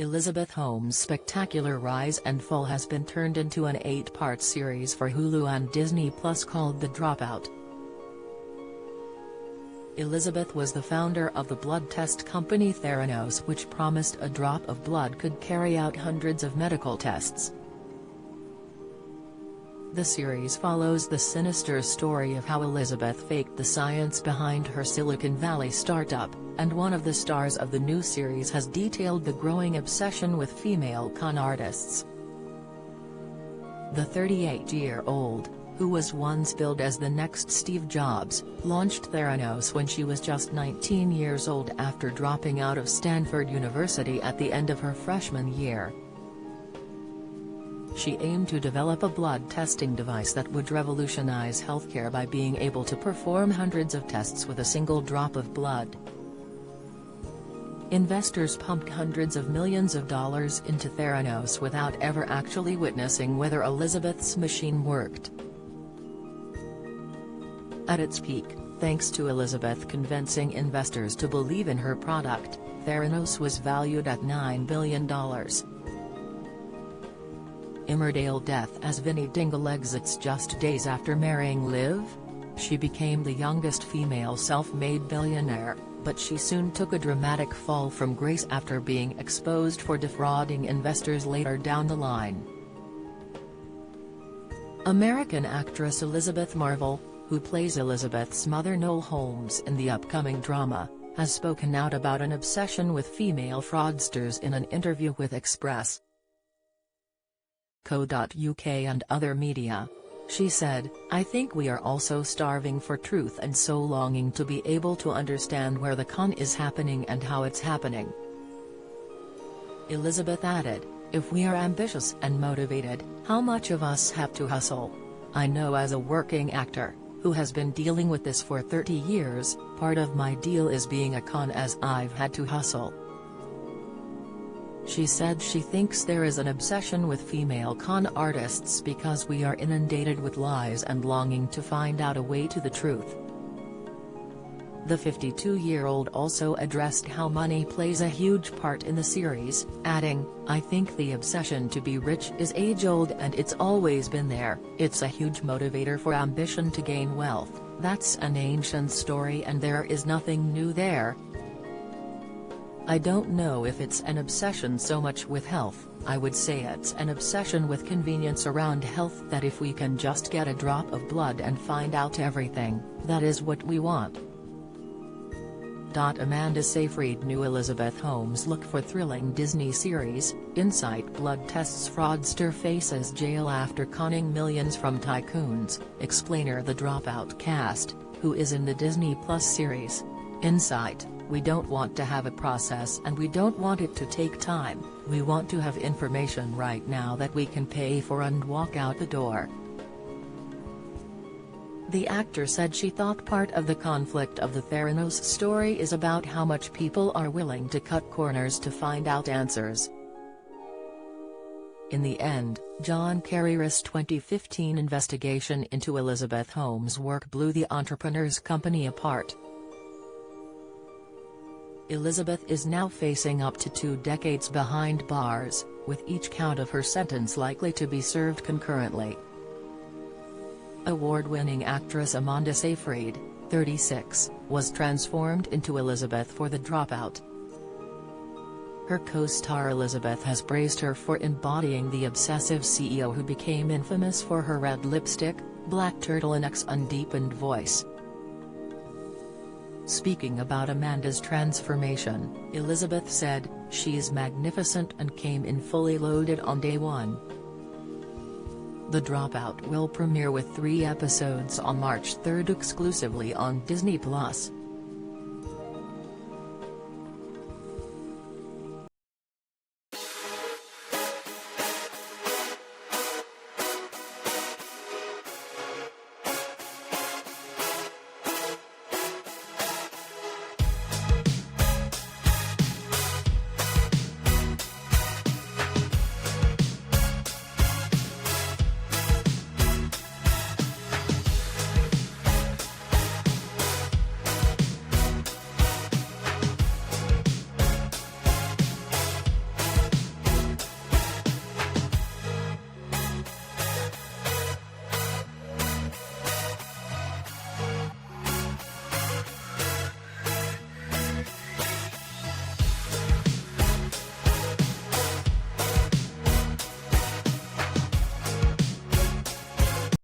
Elizabeth Holmes' spectacular rise and fall has been turned into an 8-part series for Hulu and Disney Plus called The Dropout. Elizabeth was the founder of the blood test company Theranos, which promised a drop of blood could carry out hundreds of medical tests. The series follows the sinister story of how Elizabeth faked the science behind her Silicon Valley startup, and one of the stars of the new series has detailed the growing obsession with female con artists. The 38-year-old, who was once billed as the next Steve Jobs, launched Theranos when she was just 19 years old after dropping out of Stanford University at the end of her freshman year. She aimed to develop a blood testing device that would revolutionize healthcare by being able to perform hundreds of tests with a single drop of blood. Investors pumped hundreds of millions of dollars into Theranos without ever actually witnessing whether Elizabeth's machine worked. At its peak, thanks to Elizabeth convincing investors to believe in her product, Theranos was valued at $9 billion. Emmerdale death as Vinnie Dingle exits just days after marrying Liv? She became the youngest female self-made billionaire, but she soon took a dramatic fall from grace after being exposed for defrauding investors later down the line. American actress Elizabeth Marvel, who plays Elizabeth's mother Noel Holmes in the upcoming drama, has spoken out about an obsession with female fraudsters in an interview with Express.co.uk and other media. She said, "I think we are also starving for truth and so longing to be able to understand where the con is happening and how it's happening." Elizabeth added, "If we are ambitious and motivated, how much of us have to hustle? I know as a working actor, who has been dealing with this for 30 years, part of my deal is being a con as I've had to hustle." She said she thinks there is an obsession with female con artists because we are inundated with lies and longing to find out a way to the truth. The 52-year-old also addressed how money plays a huge part in the series, adding, "I think the obsession to be rich is age-old and it's always been there. It's a huge motivator for ambition to gain wealth. That's an ancient story and there is nothing new there. I don't know if it's an obsession so much with health, I would say it's an obsession with convenience around health, that if we can just get a drop of blood and find out everything, that is what we want." Amanda Seyfried knew Elizabeth Holmes look for thrilling Disney series, Insight blood tests fraudster faces jail after conning millions from tycoons, explainer The Dropout cast, who is in the Disney Plus series. Insight, we don't want to have a process and we don't want it to take time, we want to have information right now that we can pay for and walk out the door. The actor said she thought part of the conflict of the Theranos story is about how much people are willing to cut corners to find out answers. In the end, John Carreyr's 2015 investigation into Elizabeth Holmes' work blew the entrepreneur's company apart. Elizabeth is now facing up to 2 decades behind bars, with each count of her sentence likely to be served concurrently. Award-winning actress Amanda Seyfried, 36, was transformed into Elizabeth for The Dropout. Her co-star Elizabeth has praised her for embodying the obsessive CEO who became infamous for her red lipstick, black turtlenecks and deepened voice. Speaking about Amanda's transformation, Elizabeth said, "She's magnificent and came in fully loaded on day one." The Dropout will premiere with 3 episodes on March 3 exclusively on Disney Plus.